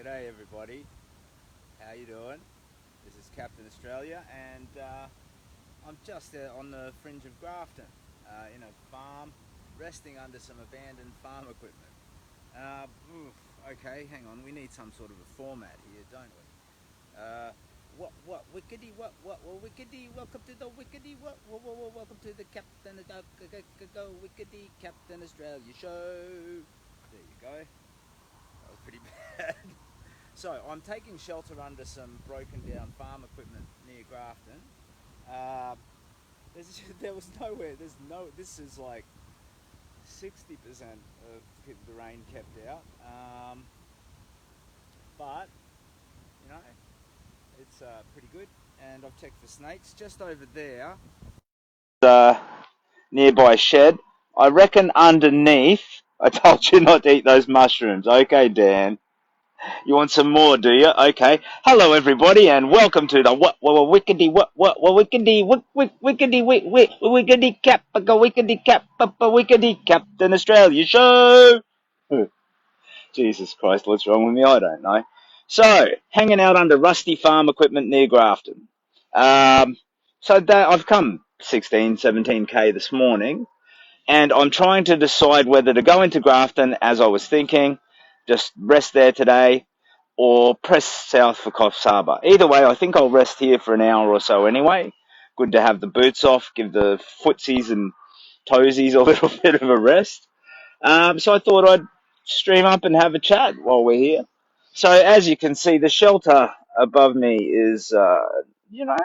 G'day everybody, how you doing? This is Captain Australia and I'm just on the fringe of Grafton in a farm, resting under some abandoned farm equipment. Okay, hang on, we need some sort of a format here, don't we? What wickedy what wickedy, welcome to the wickedy welcome to the Captain go wickedy Captain Australia show. There you go, that was pretty bad. So I'm taking shelter under some broken down farm equipment near Grafton. There was nowhere. This is like 60% of the rain kept out. But you know, it's pretty good. And I've checked for snakes just over there. Nearby shed. I reckon underneath. I told you not to eat those mushrooms. Okay, Dan. You want some more, do you? Okay. Hello, everybody, and welcome to the wickedy wickedy Captain Australia show. Jesus Christ, what's wrong with me? I don't know. So, hanging out under rusty farm equipment near Grafton. I've come 16, 17k this morning, and I'm trying to decide whether to go into Grafton, as I was thinking, just rest there today, or press south for Coffs Harbour. Either way, I think I'll rest here for an hour or so anyway. Good to have the boots off, give the footsies and toesies a little bit of a rest. So I thought I'd stream up and have a chat while we're here. So as you can see, the shelter above me is, you know,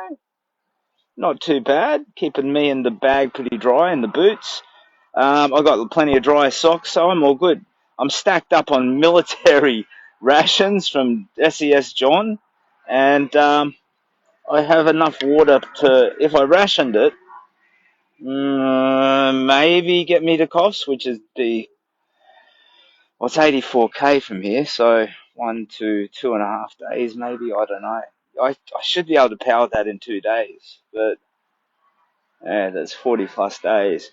not too bad, keeping me and the bag pretty dry and the boots. I've got plenty of dry socks, so I'm all good. I'm stacked up on military rations from SES John, and I have enough water to, if I rationed it, maybe get me to Coffs, which is it's 84k from here, so 1 to 2.5 days, maybe, I don't know. I should be able to power that in 2 days, but yeah, that's 40 plus days.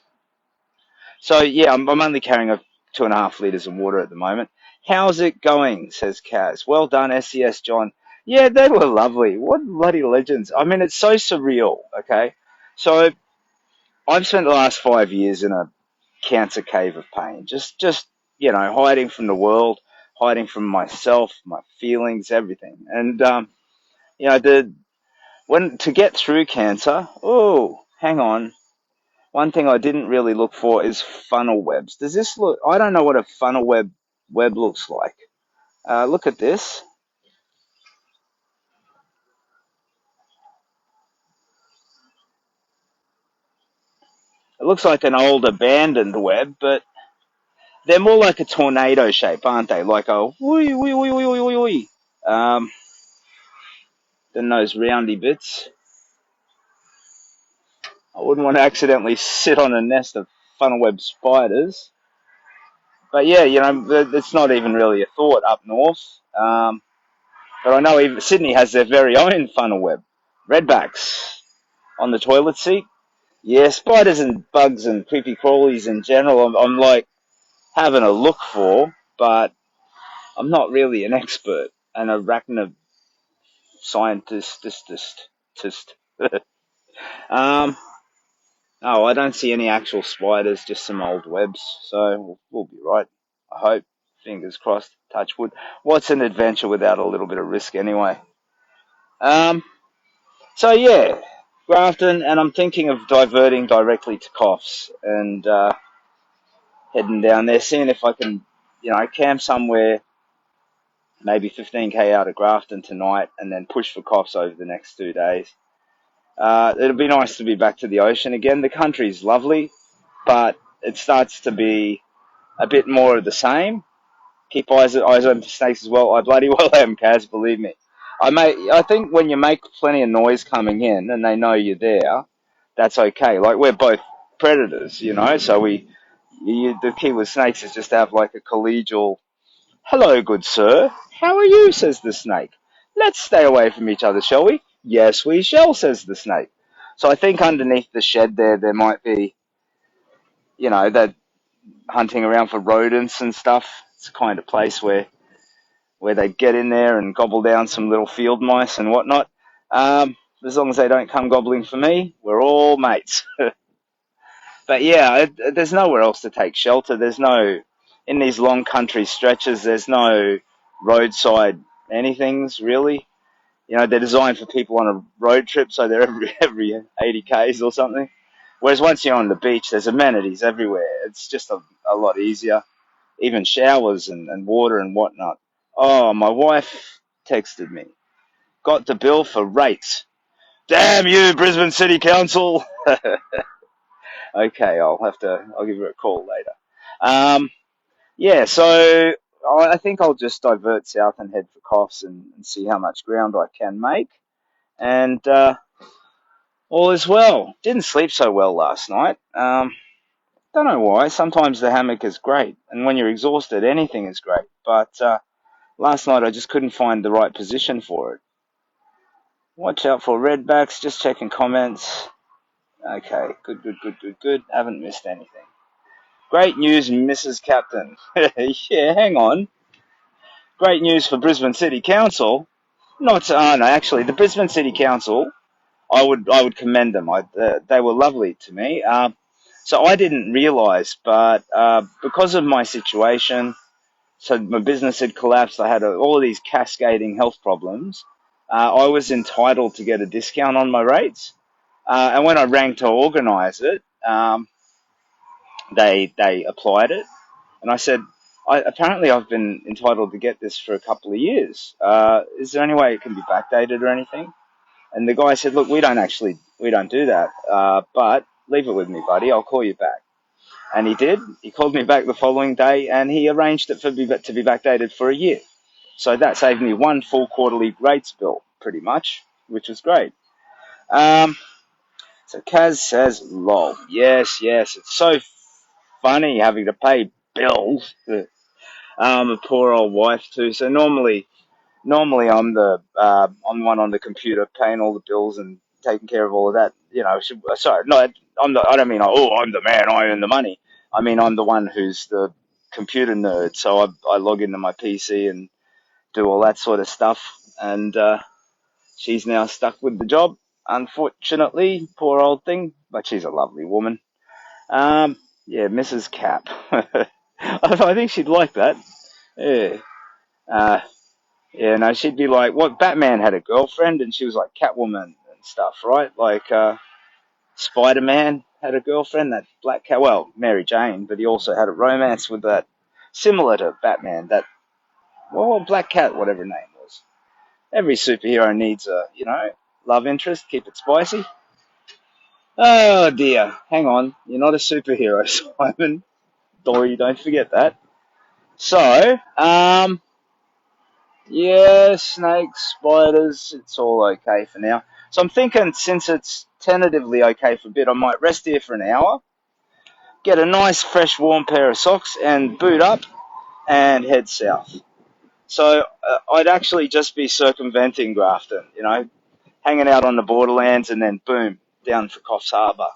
So yeah, I'm only carrying 2.5 litres of water at the moment. How's it going? Says Kaz. Well done, SES John. Yeah, they were lovely. What bloody legends. I mean, it's so surreal, okay? So I've spent the last 5 years in a cancer cave of pain. Just hiding from the world, hiding from myself, my feelings, everything. And to get through cancer, hang on. One thing I didn't really look for is funnel webs. Does this look? I don't know what a funnel web looks like. Look at this. It looks like an old abandoned web, but they're more like a tornado shape, aren't they? Like a wee wee wee wee wee wee wee. Than those roundy bits. I wouldn't want to accidentally sit on a nest of funnel web spiders. But yeah, it's not even really a thought up north. But I know even Sydney has their very own funnel web. Redbacks on the toilet seat. Yeah, spiders and bugs and creepy crawlies in general, I'm like having a look for, but I'm not really an expert, an arachnid scientist. No, I don't see any actual spiders, just some old webs. So we'll be right. I hope. Fingers crossed. Touch wood. What's an adventure without a little bit of risk anyway? So yeah, Grafton, and I'm thinking of diverting directly to Coffs and heading down there, seeing if I can, camp somewhere, maybe 15k out of Grafton tonight, and then push for Coffs over the next 2 days. It'll be nice to be back to the ocean again. The country's lovely, but it starts to be a bit more of the same. Keep eyes open for snakes as well. I bloody well am, Kaz, believe me. I think when you make plenty of noise coming in and they know you're there, that's okay. Like, we're both predators, so the key with snakes is just to have like a collegial, hello, good sir. How are you, says the snake. Let's stay away from each other, shall we? Yes, we shall, says the snake. So I think underneath the shed there might be, that hunting around for rodents and stuff. It's the kind of place where where they get in there and gobble down some little field mice and whatnot. As long as they don't come gobbling for me, we're all mates. But yeah, there's nowhere else to take shelter. In these long country stretches, there's no roadside anythings really. They're designed for people on a road trip, so they're every 80 k's or something. Whereas once you're on the beach, there's amenities everywhere. It's just a lot easier. Even showers and water and whatnot. Oh, my wife texted me. Got the bill for rates. Damn you, Brisbane City Council. Okay, I'll give her a call later. Yeah, so I think I'll just divert south and head for Coffs and see how much ground I can make. And all is well. Didn't sleep so well last night. Don't know why. Sometimes the hammock is great, and when you're exhausted, anything is great. But last night I just couldn't find the right position for it. Watch out for redbacks. Just checking comments. Okay, good. Haven't missed anything. Great news, Mrs. Captain. Yeah, hang on. Great news for Brisbane City Council. Not, no, actually, the Brisbane City Council, I would commend them. They were lovely to me. So I didn't realise, but because of my situation, so my business had collapsed. I had all of these cascading health problems. I was entitled to get a discount on my rates, and when I rang to organise it, they applied it, and I said, apparently I've been entitled to get this for a couple of years. Is there any way it can be backdated or anything? And the guy said, look, we don't do that, but leave it with me, buddy. I'll call you back. And he did. He called me back the following day, and he arranged it to be backdated for a year. So that saved me one full quarterly rates bill, pretty much, which was great. So Kaz says, lol. Yes, it's so funny having to pay bills. A poor old wife too. So normally I'm the one on the computer paying all the bills and taking care of all of that. Sorry, no, I don't mean I'm the man, I earn the money. I mean I'm the one who's the computer nerd. So I log into my PC and do all that sort of stuff. And she's now stuck with the job, unfortunately. Poor old thing, but she's a lovely woman. Yeah, Mrs. Cap. I think she'd like that. Yeah. Uh, Yeah, no, she'd be like, what, Batman had a girlfriend, and she was like Catwoman and stuff, right? Like, Spider-Man had a girlfriend, that Black Cat, well, Mary Jane, but he also had a romance with that, similar to Batman, Black Cat, whatever her name was. Every superhero needs a, love interest, keep it spicy. Oh dear, hang on, you're not a superhero, Simon. Dory, don't forget that. So, yeah, snakes, spiders, it's all okay for now. So I'm thinking since it's tentatively okay for a bit, I might rest here for an hour, get a nice fresh warm pair of socks and boot up and head south. So I'd actually just be circumventing Grafton, hanging out on the borderlands and then boom, down for Coffs Harbour.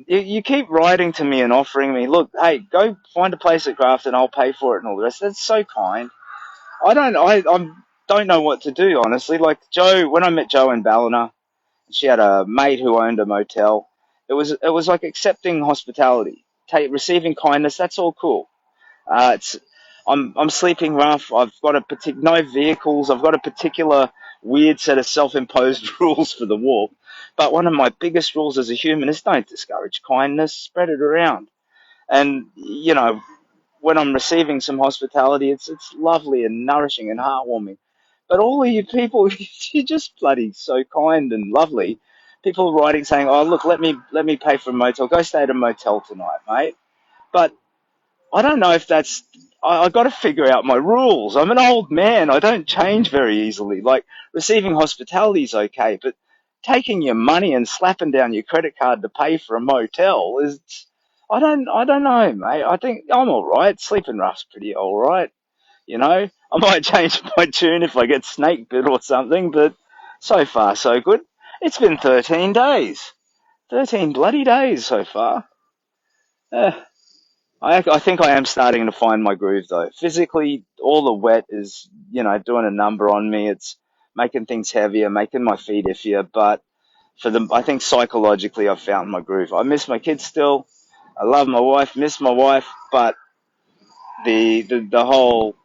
You keep writing to me and offering me, look, hey, go find a place at Grafton, I'll pay for it and all the rest. That's so kind. I don't know what to do, honestly. Like Joe, when I met Joe in Ballina, she had a mate who owned a motel. It was like accepting hospitality, receiving kindness. That's all cool. It's I'm sleeping rough. I've got no vehicles. I've got a particular weird set of self-imposed rules for the walk. But one of my biggest rules as a human is don't discourage kindness. Spread it around. And when I'm receiving some hospitality, it's lovely and nourishing and heartwarming. But all of you people, you're just bloody so kind and lovely. People writing saying, "Oh, look, let me pay for a motel. Go stay at a motel tonight, mate." But I don't know if that's. I got to figure out my rules. I'm an old man. I don't change very easily. Like receiving hospitality is okay, but taking your money and slapping down your credit card to pay for a motel is. I don't know, mate. I think I'm all right. Sleeping rough's pretty all right. I might change my tune if I get snake bit or something, but so far so good. It's been 13 days. 13 bloody days so far. Uh, I think I am starting to find my groove though. Physically, all the wet is, doing a number on me. It's making things heavier, making my feet iffier. But I think psychologically, I've found my groove. I miss my kids still. I love my wife, miss my wife, but the whole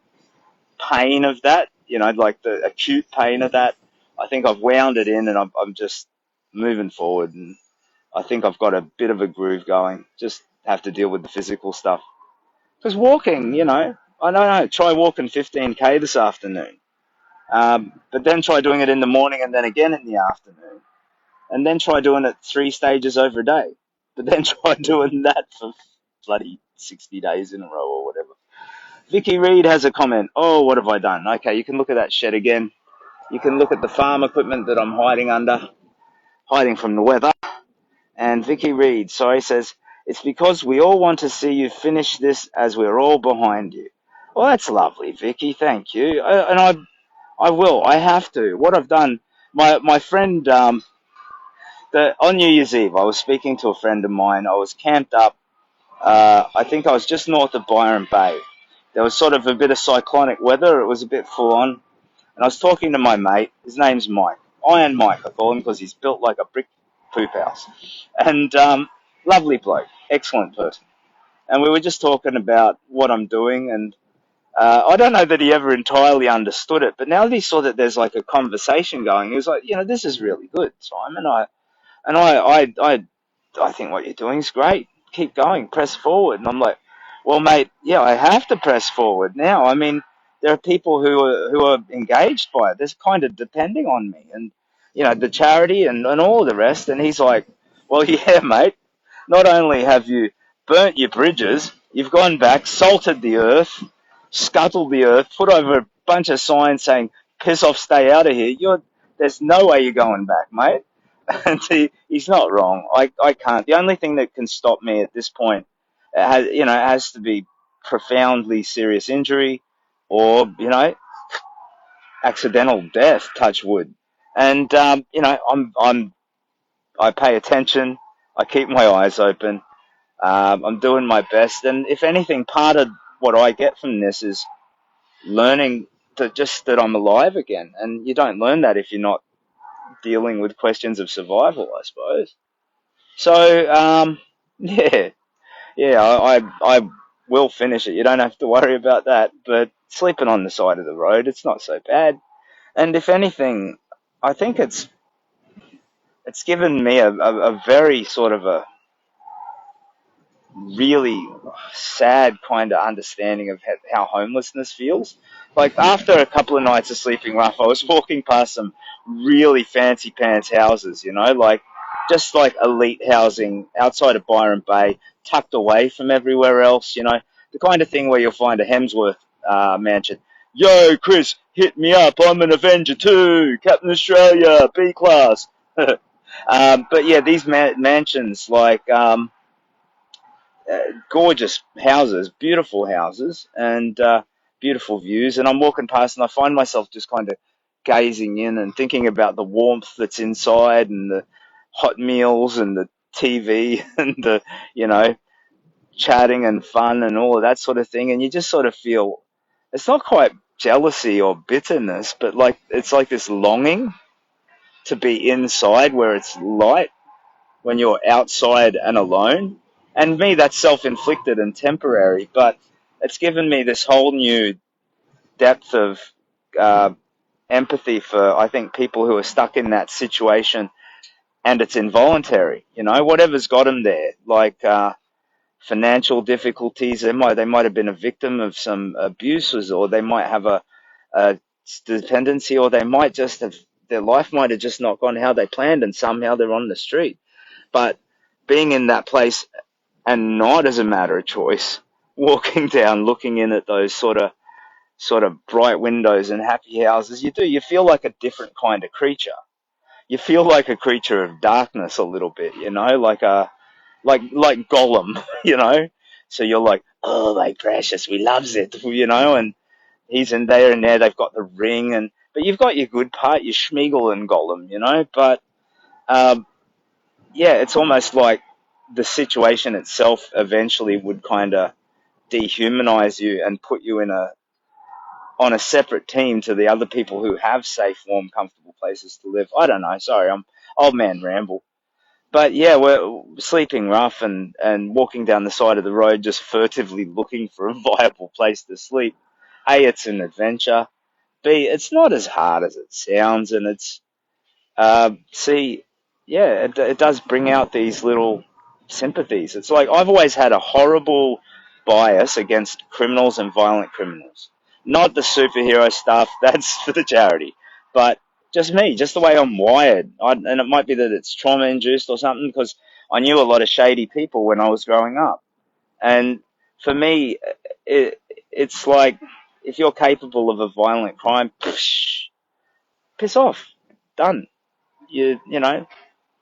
pain of that, like the acute pain of that, I think I've wound it in and I'm just moving forward. And I think I've got a bit of a groove going. Just have to deal with the physical stuff. Because walking, I don't know, try walking 15K this afternoon. But then try doing it in the morning and then again in the afternoon. And then try doing it 3 stages over a day. But then try doing that for bloody 60 days in a row or whatever. Vicky Reed has a comment. Oh, what have I done? Okay, you can look at that shed again. You can look at the farm equipment that I'm hiding under, hiding from the weather. And Vicky Reed, sorry, says, it's because we all want to see you finish this as we're all behind you. Well, that's lovely, Vicky. Thank you. I will. I have to. What I've done, my friend, on New Year's Eve, I was speaking to a friend of mine. I was camped up. I think I was just north of Byron Bay. There was sort of a bit of cyclonic weather. It was a bit full on. And I was talking to my mate. His name's Mike. Iron Mike, I call him because he's built like a brick poop house. And lovely bloke. Excellent person. And we were just talking about what I'm doing. And I don't know that he ever entirely understood it. But now that he saw that there's like a conversation going, he was like, this is really good, Simon. I think what you're doing is great. Keep going, press forward. And I'm like, well, mate, yeah, I have to press forward now. I mean, there are people who are engaged by it. They're kind of depending on me, and the charity and all the rest. And he's like, well, yeah, mate. Not only have you burnt your bridges, you've gone back, salted the earth, scuttled the earth, put over a bunch of signs saying, "Piss off, stay out of here." There's no way you're going back, mate. And he's not wrong. I can't. The only thing that can stop me at this point, it has to be profoundly serious injury, or accidental death. Touch wood. And I pay attention. I keep my eyes open. I'm doing my best, and if anything, part of what I get from this is learning that I'm alive again. And you don't learn that if you're not dealing with questions of survival, I suppose. So, yeah, yeah, I will finish it. You don't have to worry about that. But sleeping on the side of the road, it's not so bad. And if anything, I think it's given me a very sort of a really sad kind of understanding of how homelessness feels. Like after a couple of nights of sleeping rough, I was walking past some really fancy pants houses, like just like elite housing outside of Byron Bay, tucked away from everywhere else, the kind of thing where you'll find a Hemsworth mansion. Yo, Chris, hit me up. I'm an Avenger too. Captain Australia, B class. But yeah, these mansions like gorgeous houses, beautiful houses, and beautiful views. And I'm walking past, and I find myself just kind of gazing in and thinking about the warmth that's inside, and the hot meals, and the TV, and the you know chatting and fun, and all of that sort of thing. And you just sort of feel it's not quite jealousy or bitterness, but like it's like this longing to be inside where it's light when you're outside and alone. And me, that's self-inflicted and temporary, but it's given me this whole new depth of uh, empathy for, I think, people who are stuck in that situation, and it's involuntary. Whatever's got them there, like financial difficulties. They might have been a victim of some abuses, or they might have a dependency, or they might just have their life might have just not gone how they planned, and somehow they're on the street. But being in that place and not as a matter of choice, walking down, looking in at those sort of bright windows and happy houses, you feel like a different kind of creature. You feel like a creature of darkness a little bit, like Gollum, So you're like, oh my precious, we loves it, and he's in there and there. They've got the ring, but you've got your good part, your Schmeagol and Gollum, But um, yeah, it's almost like the situation itself eventually would kind of dehumanize you and put you on a separate team to the other people who have safe, warm, comfortable places to live. I don't know. Sorry, I'm old man ramble. But yeah, we're sleeping rough and walking down the side of the road, just furtively looking for a viable place to sleep. A, it's an adventure. B, it's not as hard as it sounds, and see, yeah, it does bring out these little sympathies. It's like I've always had a horrible bias against criminals and violent criminals. Not the superhero stuff, that's for the charity. But just me, just the way I'm wired. And it might be that it's trauma induced or something because I knew a lot of shady people when I was growing up. And for me, it's like if you're capable of a violent crime, piss off. Done. You know,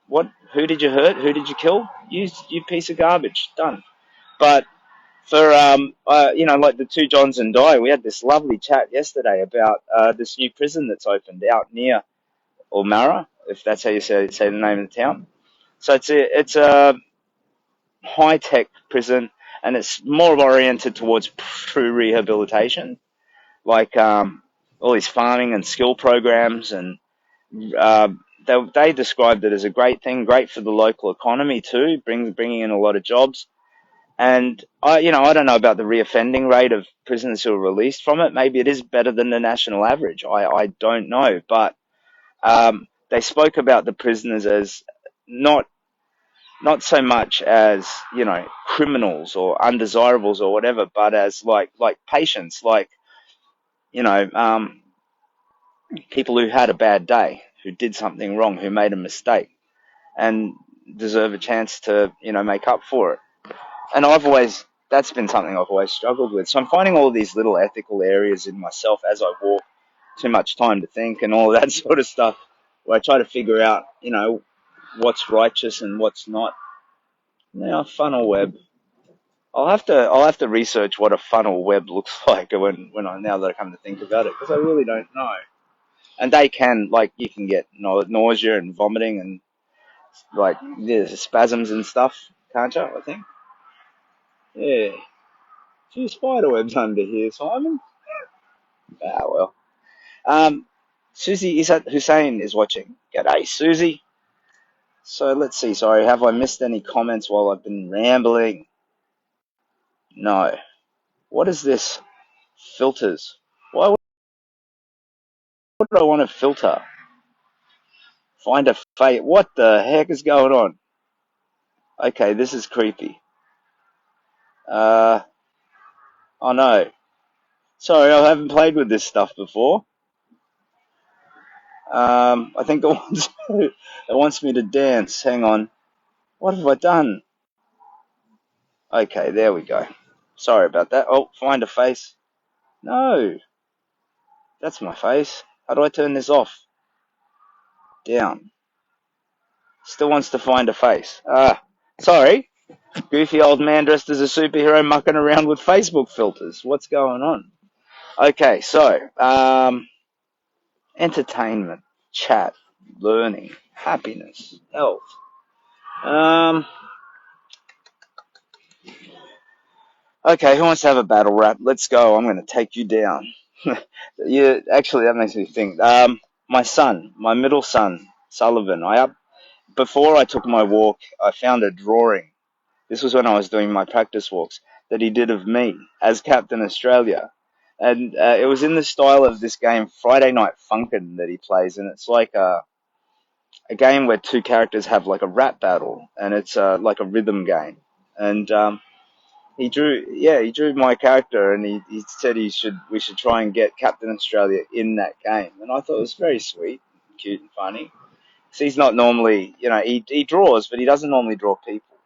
what? Who did you hurt? Who did you kill? You piece of garbage. Done. But for like the two Johns and Di, we had this lovely chat yesterday about this new prison that's opened out near Ulmara, if that's how you say the name of the town. So it's a high tech prison, and it's more oriented towards true rehabilitation, like all these farming and skill programs and uh, they described it as a great thing, great for the local economy too, bringing in a lot of jobs. And I don't know about the reoffending rate of prisoners who are released from it. Maybe it is better than the national average. I don't know, but they spoke about the prisoners as not not so much as criminals or undesirables or whatever, but as like patients, like you know um, people who had a bad day, who did something wrong, who made a mistake and deserve a chance to, make up for it. And that's been something I've always struggled with. So I'm finding all these little ethical areas in myself as I walk, too much time to think and all that sort of stuff, where I try to figure out, what's righteous and what's not. Now, funnel web. I'll have to research what a funnel web looks like now that I come to think about it, because I really don't know. And they can, like, you can get nausea and vomiting and like spasms and stuff, can't you? I think. Yeah. Few spiderwebs under here, Simon. Ah, well. Susie Isat Hussein is watching. G'day, Susie. So let's see. Sorry, have I missed any comments while I've been rambling? No. What is this? Filters. Why would I want to filter? Find a fate. What the heck is going on? Okay, this is creepy. Uh, oh no. Sorry, I haven't played with this stuff before. I think it wants me to dance. Hang on. What have I done? Okay, there we go. Sorry about that. Oh, find a face. No, that's my face. How do I turn this off? Down. Still wants to find a face. Sorry. Goofy old man dressed as a superhero mucking around with Facebook filters. What's going on? Okay, so, entertainment, chat, learning, happiness, health. Um, okay, who wants to have a battle rap? Let's go. I'm going to take you down. Actually, that makes me think. My son, my middle son, Sullivan, before I took my walk, I found a drawing. This was when I was doing my practice walks that he did of me as Captain Australia. And it was in the style of this game, Friday Night Funkin', that he plays. And it's like a game where two characters have like a rap battle, and it's like a rhythm game. And he drew my character, and he said we should try and get Captain Australia in that game. And I thought it was very sweet, cute, and funny. So he's not normally, he draws, but he doesn't normally draw people.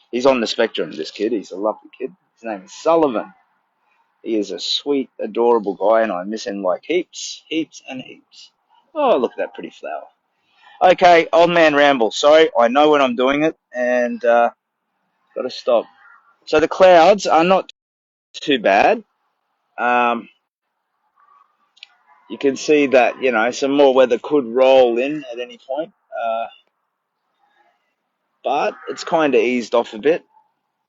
He's on the spectrum, this kid. He's a lovely kid. His name is Sullivan. He is a sweet, adorable guy, and I miss him like heaps, heaps, and heaps. Oh, look at that pretty flower. Okay, old man ramble. Sorry, I know when I'm doing it, and got to stop. So the clouds are not too bad. Um, you can see that, some more weather could roll in at any point, but it's kind of eased off a bit.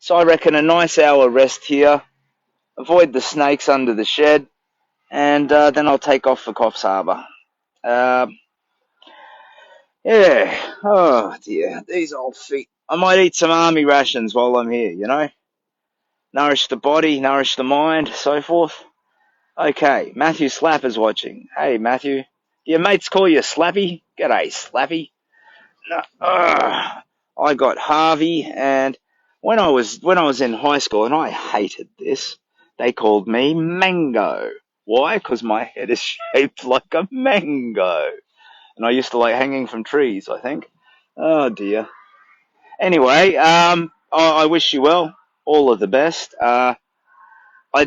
So I reckon a nice hour rest here, avoid the snakes under the shed, and then I'll take off for Coffs Harbour. Uh, yeah, oh dear, these old feet. I might eat some army rations while I'm here, you know? Nourish the body, nourish the mind, so forth. Okay, Matthew Slapper's watching. Hey, Matthew. Do your mates call you Slappy? G'day, Slappy. No, I got Harvey, and when I was in high school, and I hated this, they called me Mango. Why? Because my head is shaped like a mango, and I used to like hanging from trees, I think. Oh dear. Anyway, I wish you well, all of the best. So I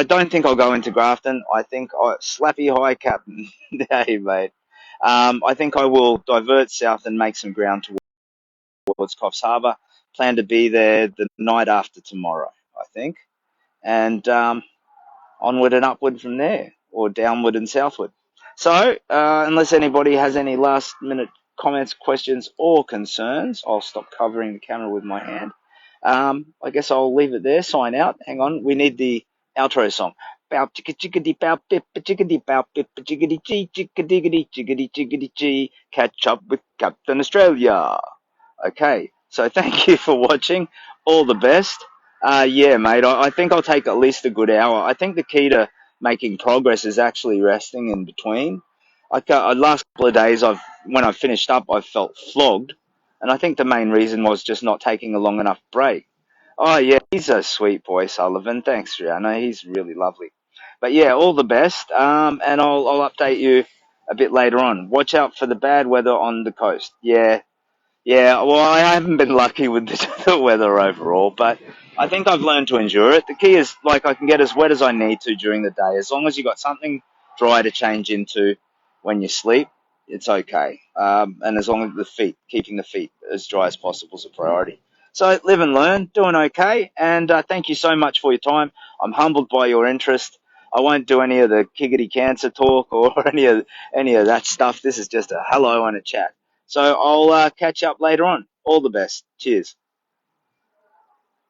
don't think I'll go into Grafton. I think Slappy High Captain. Hey, mate. I think I will divert south and make some ground towards Coffs Harbour. Plan to be there the night after tomorrow, I think. And onward and upward from there, or downward and southward. So, unless anybody has any last minute comments, questions, or concerns, I'll stop covering the camera with my hand. I guess I'll leave it there. Sign out. Hang on. We need the outro song. Bow chicka chickadee bow pip chickadee bow pip chickadee chee chickadiggity chickadee chickadee chee. Catch up with Captain Australia. Okay. So thank you for watching. All the best. Yeah, mate. I think I'll take at least a good hour. I think the key to making progress is actually resting in between. Last couple of days, when I finished up, I felt flogged, and I think the main reason was just not taking a long enough break. Oh yeah, he's a sweet boy, Sullivan. Thanks, Rihanna. He's really lovely. But yeah, all the best. And I'll update you a bit later on. Watch out for the bad weather on the coast. Yeah, yeah, well, I haven't been lucky with the weather overall, but I think I've learned to endure it. The key is, like, I can get as wet as I need to during the day. As long as you got something dry to change into when you sleep, it's okay. And as long as keeping the feet as dry as possible is a priority. So live and learn, doing okay, and thank you so much for your time. I'm humbled by your interest. I won't do any of the kiggity cancer talk or any of that stuff. This is just a hello and a chat. So I'll catch up later on. All the best. Cheers.